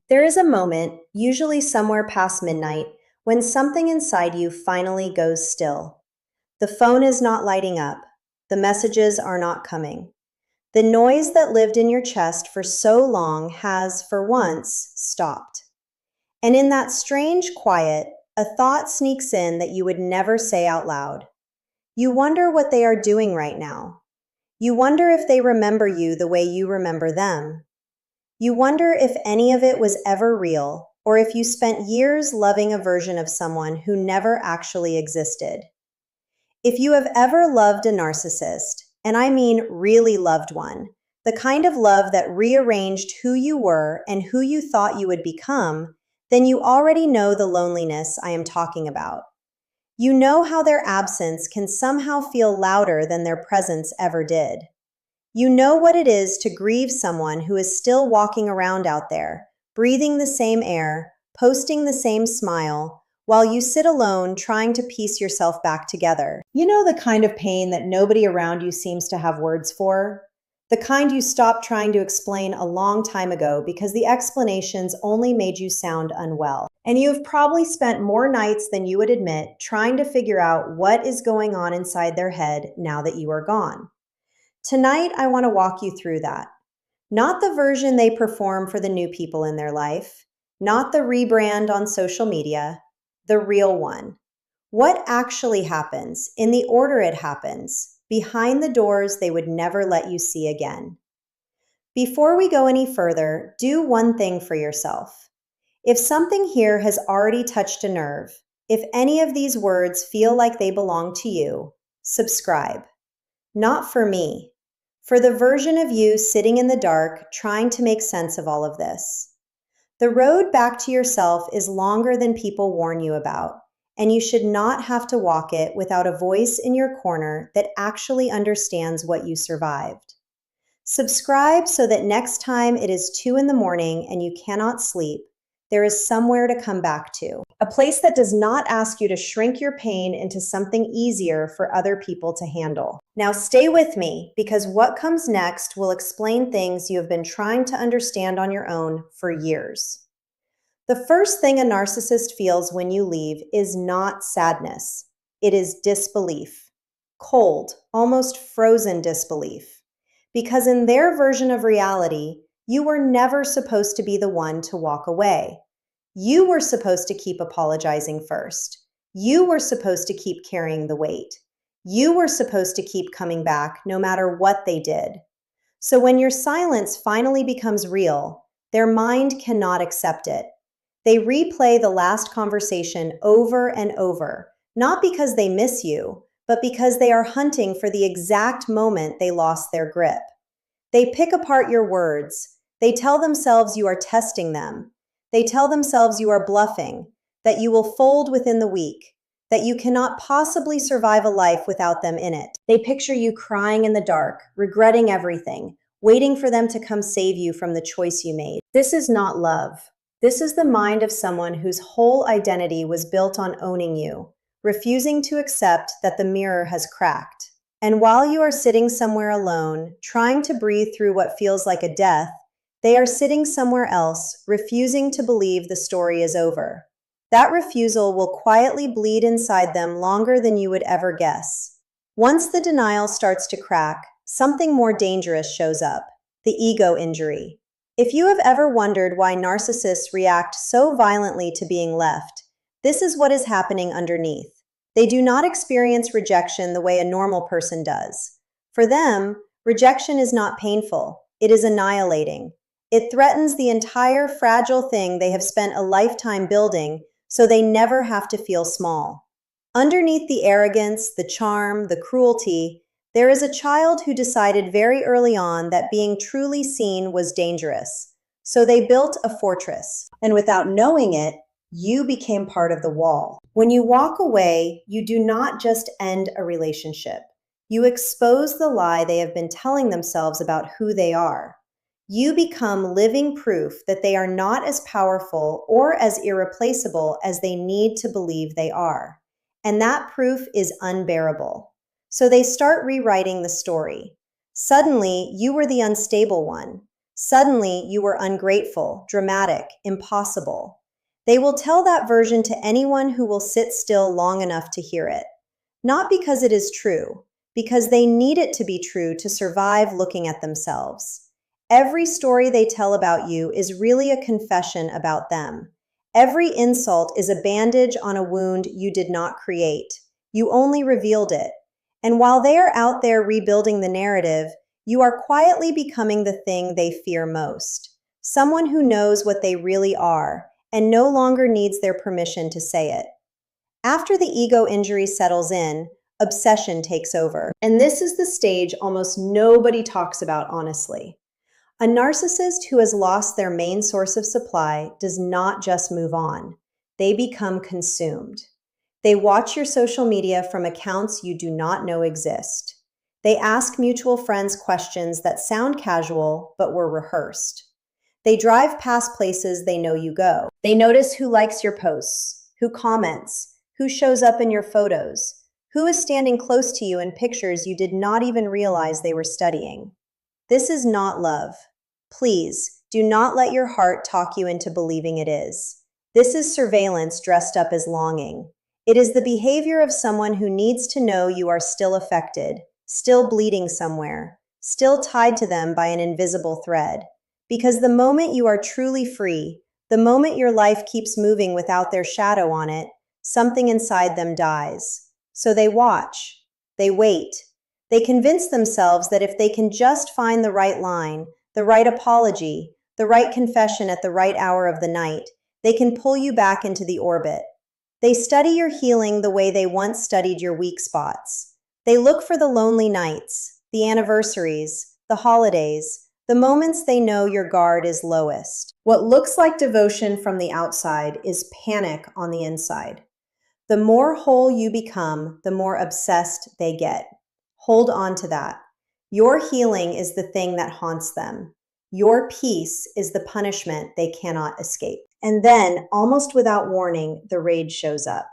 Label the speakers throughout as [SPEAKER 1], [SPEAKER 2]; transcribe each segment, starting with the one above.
[SPEAKER 1] There is a moment, usually somewhere past midnight, when something inside you finally goes still. The phone is not lighting up. The messages are not coming. The noise that lived in your chest for so long has, for once, stopped. And in that strange quiet, a thought sneaks in that you would never say out loud. You wonder what they are doing right now. You wonder if they remember you the way you remember them. You wonder if any of it was ever real, or if you spent years loving a version of someone who never actually existed. If you have ever loved a narcissist, and I mean really loved one, the kind of love that rearranged who you were and who you thought you would become, then you already know the loneliness I am talking about. You know how their absence can somehow feel louder than their presence ever did. You know what it is to grieve someone who is still walking around out there, breathing the same air, posting the same smile, while you sit alone trying to piece yourself back together. You know the kind of pain that nobody around you seems to have words for? The kind you stopped trying to explain a long time ago because the explanations only made you sound unwell. And you have probably spent more nights than you would admit trying to figure out what is going on inside their head now that you are gone. Tonight, I want to walk you through that. Not the version they perform for the new people in their life, not the rebrand on social media, the real one. What actually happens, in the order it happens, behind the doors they would never let you see again. Before we go any further, do one thing for yourself. If something here has already touched a nerve, if any of these words feel like they belong to you, subscribe. Not for me. For the version of you sitting in the dark, trying to make sense of all of this. The road back to yourself is longer than people warn you about, and you should not have to walk it without a voice in your corner that actually understands what you survived. Subscribe so that next time it is 2 a.m. and you cannot sleep, there is somewhere to come back to. A place that does not ask you to shrink your pain into something easier for other people to handle. Now stay with me, because what comes next will explain things you have been trying to understand on your own for years. The first thing a narcissist feels when you leave is not sadness. It is disbelief. Cold, almost frozen disbelief. Because in their version of reality, you were never supposed to be the one to walk away. You were supposed to keep apologizing first. You were supposed to keep carrying the weight. You were supposed to keep coming back no matter what they did. So when your silence finally becomes real, their mind cannot accept it. They replay the last conversation over and over, not because they miss you, but because they are hunting for the exact moment they lost their grip. They pick apart your words. They tell themselves you are testing them. They tell themselves you are bluffing, that you will fold within the week, that you cannot possibly survive a life without them in it. They picture you crying in the dark, regretting everything, waiting for them to come save you from the choice you made. This is not love. This is the mind of someone whose whole identity was built on owning you, refusing to accept that the mirror has cracked. And while you are sitting somewhere alone, trying to breathe through what feels like a death, they are sitting somewhere else, refusing to believe the story is over. That refusal will quietly bleed inside them longer than you would ever guess. Once the denial starts to crack, something more dangerous shows up: the ego injury. If you have ever wondered why narcissists react so violently to being left, this is what is happening underneath. They do not experience rejection the way a normal person does. For them, rejection is not painful. It is annihilating. It threatens the entire fragile thing they have spent a lifetime building, so they never have to feel small. Underneath the arrogance, the charm, the cruelty, there is a child who decided very early on that being truly seen was dangerous. So they built a fortress. And without knowing it, you became part of the wall. When you walk away, you do not just end a relationship. You expose the lie they have been telling themselves about who they are. You become living proof that they are not as powerful or as irreplaceable as they need to believe they are. And that proof is unbearable. So they start rewriting the story. Suddenly, you were the unstable one. Suddenly, you were ungrateful, dramatic, impossible. They will tell that version to anyone who will sit still long enough to hear it. Not because it is true, because they need it to be true to survive looking at themselves. Every story they tell about you is really a confession about them. Every insult is a bandage on a wound you did not create. You only revealed it. And while they are out there rebuilding the narrative, you are quietly becoming the thing they fear most. Someone who knows what they really are and no longer needs their permission to say it. After the ego injury settles in, obsession takes over. And this is the stage almost nobody talks about honestly. A narcissist who has lost their main source of supply does not just move on. They become consumed. They watch your social media from accounts you do not know exist. They ask mutual friends questions that sound casual but were rehearsed. They drive past places they know you go. They notice who likes your posts, who comments, who shows up in your photos, who is standing close to you in pictures you did not even realize they were studying. This is not love. Please, do not let your heart talk you into believing it is. This is surveillance dressed up as longing. It is the behavior of someone who needs to know you are still affected, still bleeding somewhere, still tied to them by an invisible thread. Because the moment you are truly free, the moment your life keeps moving without their shadow on it, something inside them dies. So they watch, they wait, they convince themselves that if they can just find the right line, the right apology, the right confession at the right hour of the night, they can pull you back into the orbit. They study your healing the way they once studied your weak spots. They look for the lonely nights, the anniversaries, the holidays, the moments they know your guard is lowest. What looks like devotion from the outside is panic on the inside. The more whole you become, the more obsessed they get. Hold on to that. Your healing is the thing that haunts them. Your peace is the punishment they cannot escape. And then, almost without warning, the rage shows up.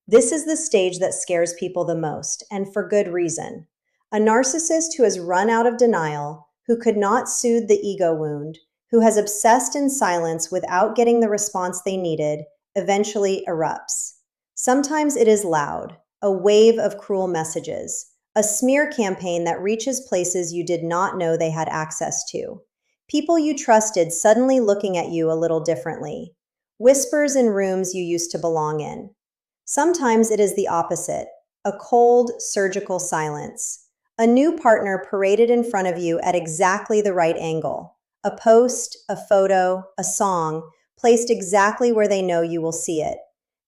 [SPEAKER 1] This is the stage that scares people the most, and for good reason. A narcissist who has run out of denial, who could not soothe the ego wound, who has obsessed in silence without getting the response they needed, eventually erupts. Sometimes it is loud, a wave of cruel messages, a smear campaign that reaches places you did not know they had access to. People you trusted suddenly looking at you a little differently. Whispers in rooms you used to belong in. Sometimes it is the opposite, a cold, surgical silence. A new partner paraded in front of you at exactly the right angle. A post, a photo, a song, placed exactly where they know you will see it.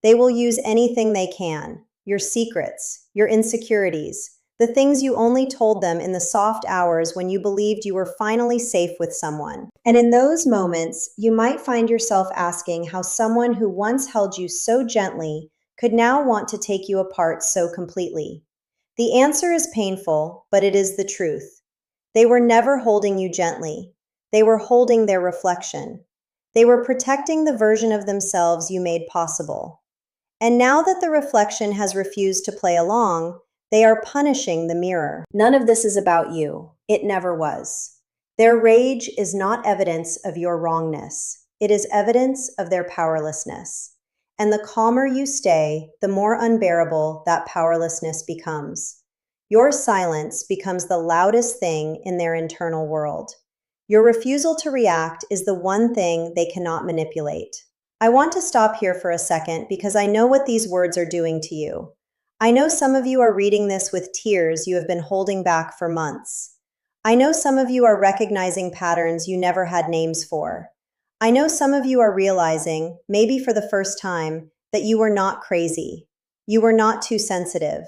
[SPEAKER 1] They will use anything they can, your secrets, your insecurities, the things you only told them in the soft hours when you believed you were finally safe with someone. And in those moments, you might find yourself asking how someone who once held you so gently could now want to take you apart so completely. The answer is painful, but it is the truth. They were never holding you gently. They were holding their reflection. They were protecting the version of themselves you made possible. And now that the reflection has refused to play along, they are punishing the mirror. None of this is about you. It never was. Their rage is not evidence of your wrongness. It is evidence of their powerlessness. And the calmer you stay, the more unbearable that powerlessness becomes. Your silence becomes the loudest thing in their internal world. Your refusal to react is the one thing they cannot manipulate. I want to stop here for a second because I know what these words are doing to you. I know some of you are reading this with tears you have been holding back for months. I know some of you are recognizing patterns you never had names for. I know some of you are realizing, maybe for the first time, that you were not crazy. You were not too sensitive.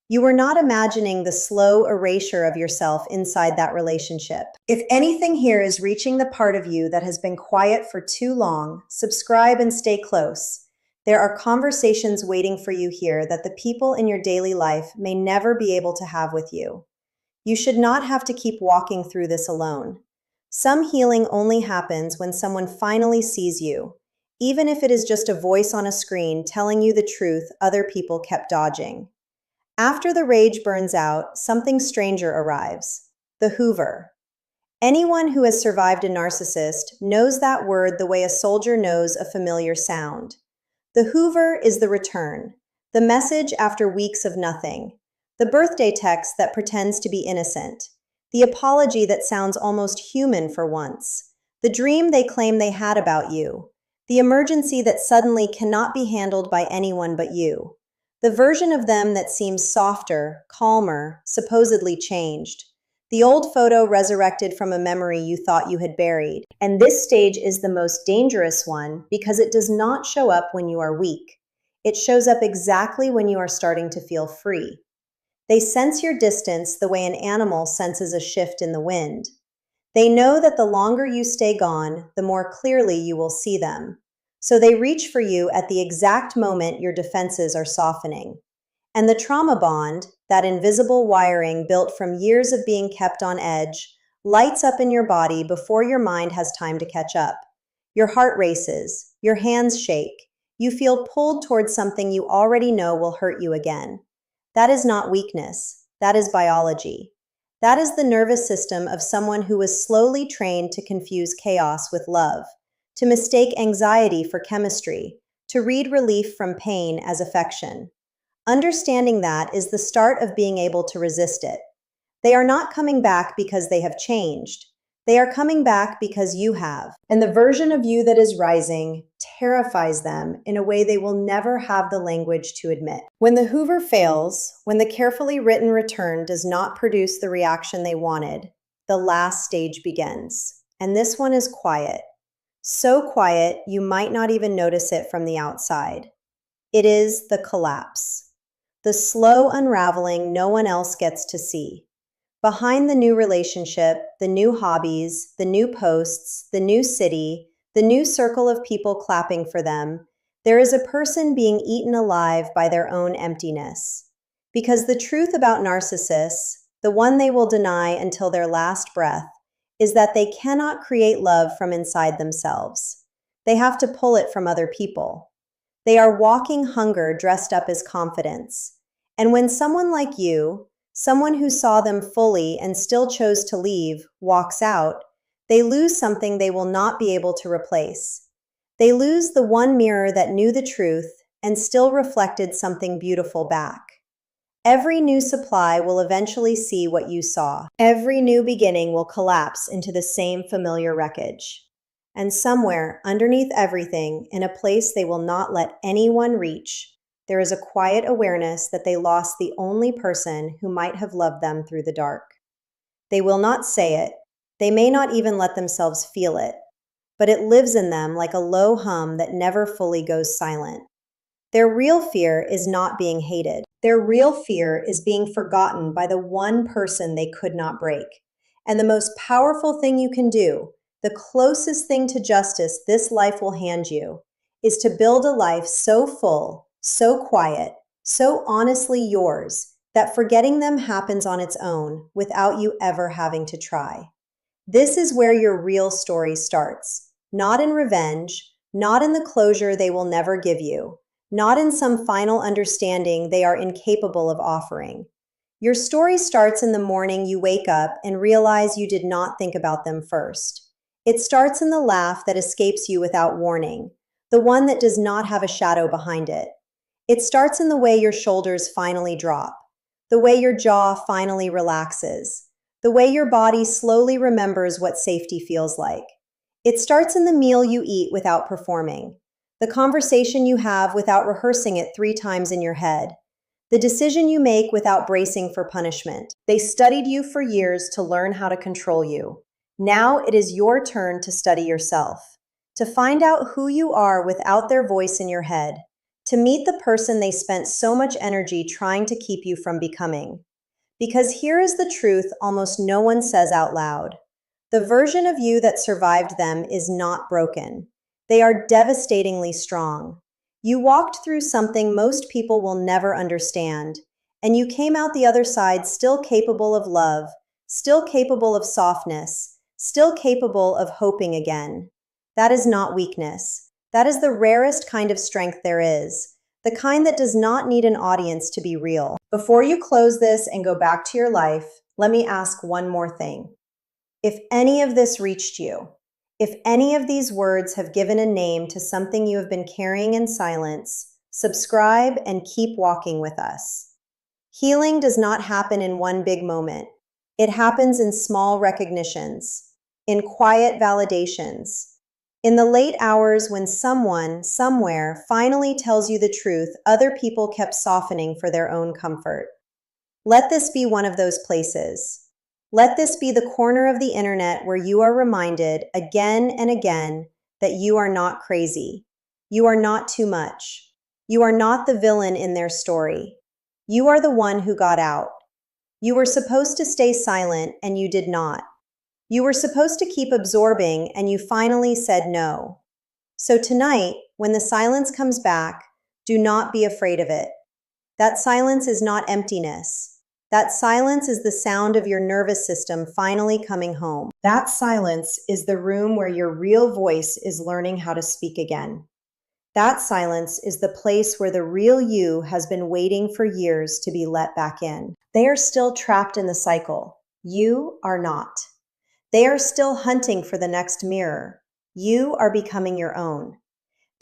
[SPEAKER 1] You were not imagining the slow erasure of yourself inside that relationship. If anything here is reaching the part of you that has been quiet for too long, subscribe and stay close. There are conversations waiting for you here that the people in your daily life may never be able to have with you. You should not have to keep walking through this alone. Some healing only happens when someone finally sees you, even if it is just a voice on a screen telling you the truth other people kept dodging. After the rage burns out, something stranger arrives, the hoover. Anyone who has survived a narcissist knows that word the way a soldier knows a familiar sound. The hoover is the return, the message after weeks of nothing, the birthday text that pretends to be innocent, the apology that sounds almost human for once, the dream they claim they had about you, the emergency that suddenly cannot be handled by anyone but you, the version of them that seems softer, calmer, supposedly changed. The old photo resurrected from a memory you thought you had buried. And this stage is the most dangerous one because it does not show up when you are weak. It shows up exactly when you are starting to feel free. They sense your distance the way an animal senses a shift in the wind. They know that the longer you stay gone, the more clearly you will see them. So they reach for you at the exact moment your defenses are softening. And the trauma bond, that invisible wiring built from years of being kept on edge, lights up in your body before your mind has time to catch up. Your heart races, your hands shake, you feel pulled towards something you already know will hurt you again. That is not weakness, that is biology. That is the nervous system of someone who was slowly trained to confuse chaos with love, to mistake anxiety for chemistry, to read relief from pain as affection. Understanding that is the start of being able to resist it. They are not coming back because they have changed. They are coming back because you have. And the version of you that is rising terrifies them in a way they will never have the language to admit. When the hoover fails, when the carefully written return does not produce the reaction they wanted, the last stage begins. And this one is quiet. So quiet, you might not even notice it from the outside. It is the collapse. The slow unraveling no one else gets to see. Behind the new relationship, the new hobbies, the new posts, the new city, the new circle of people clapping for them, there is a person being eaten alive by their own emptiness. Because the truth about narcissists, the one they will deny until their last breath, is that they cannot create love from inside themselves. They have to pull it from other people. They are walking hunger dressed up as confidence. And when someone like you, someone who saw them fully and still chose to leave, walks out, they lose something they will not be able to replace. They lose the one mirror that knew the truth and still reflected something beautiful back. Every new supply will eventually see what you saw. Every new beginning will collapse into the same familiar wreckage. And somewhere, underneath everything, in a place they will not let anyone reach, there is a quiet awareness that they lost the only person who might have loved them through the dark. They will not say it. They may not even let themselves feel it. But it lives in them like a low hum that never fully goes silent. Their real fear is not being hated. Their real fear is being forgotten by the one person they could not break. And the most powerful thing you can do, the closest thing to justice this life will hand you, is to build a life so full, so quiet, so honestly yours, that forgetting them happens on its own without you ever having to try. This is where your real story starts, not in revenge, not in the closure they will never give you, not in some final understanding they are incapable of offering. Your story starts in the morning you wake up and realize you did not think about them first. It starts in the laugh that escapes you without warning, the one that does not have a shadow behind it. It starts in the way your shoulders finally drop, the way your jaw finally relaxes, the way your body slowly remembers what safety feels like. It starts in the meal you eat without performing, the conversation you have without rehearsing it 3 times in your head, the decision you make without bracing for punishment. They studied you for years to learn how to control you. Now it is your turn to study yourself, to find out who you are without their voice in your head, to meet the person they spent so much energy trying to keep you from becoming. Because here is the truth almost no one says out loud. The version of you that survived them is not broken. They are devastatingly strong. You walked through something most people will never understand, and you came out the other side still capable of love, still capable of softness, still capable of hoping again. That is not weakness. That is the rarest kind of strength there is, the kind that does not need an audience to be real. Before you close this and go back to your life, let me ask one more thing. If any of this reached you, if any of these words have given a name to something you have been carrying in silence, subscribe and keep walking with us. Healing does not happen in one big moment. It happens in small recognitions, in quiet validations, in the late hours when someone, somewhere, finally tells you the truth other people kept softening for their own comfort. Let this be one of those places. Let this be the corner of the internet where you are reminded again and again that you are not crazy. You are not too much. You are not the villain in their story. You are the one who got out. You were supposed to stay silent and you did not. You were supposed to keep absorbing and you finally said no. So tonight, when the silence comes back, do not be afraid of it. That silence is not emptiness. That silence is the sound of your nervous system finally coming home. That silence is the room where your real voice is learning how to speak again. That silence is the place where the real you has been waiting for years to be let back in. They are still trapped in the cycle. You are not. They are still hunting for the next mirror. You are becoming your own.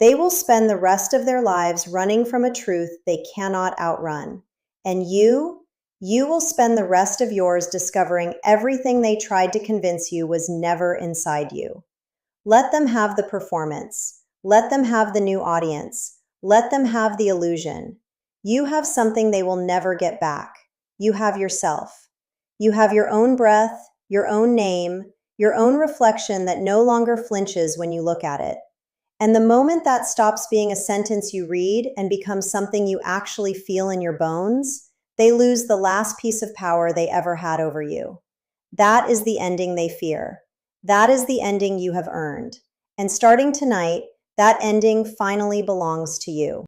[SPEAKER 1] They will spend the rest of their lives running from a truth they cannot outrun. And you will spend the rest of yours discovering everything they tried to convince you was never inside you. Let them have the performance. Let them have the new audience. Let them have the illusion. You have something they will never get back. You have yourself. You have your own breath, your own name, your own reflection that no longer flinches when you look at it. And the moment that stops being a sentence you read and becomes something you actually feel in your bones, they lose the last piece of power they ever had over you. That is the ending they fear. That is the ending you have earned. And starting tonight, that ending finally belongs to you.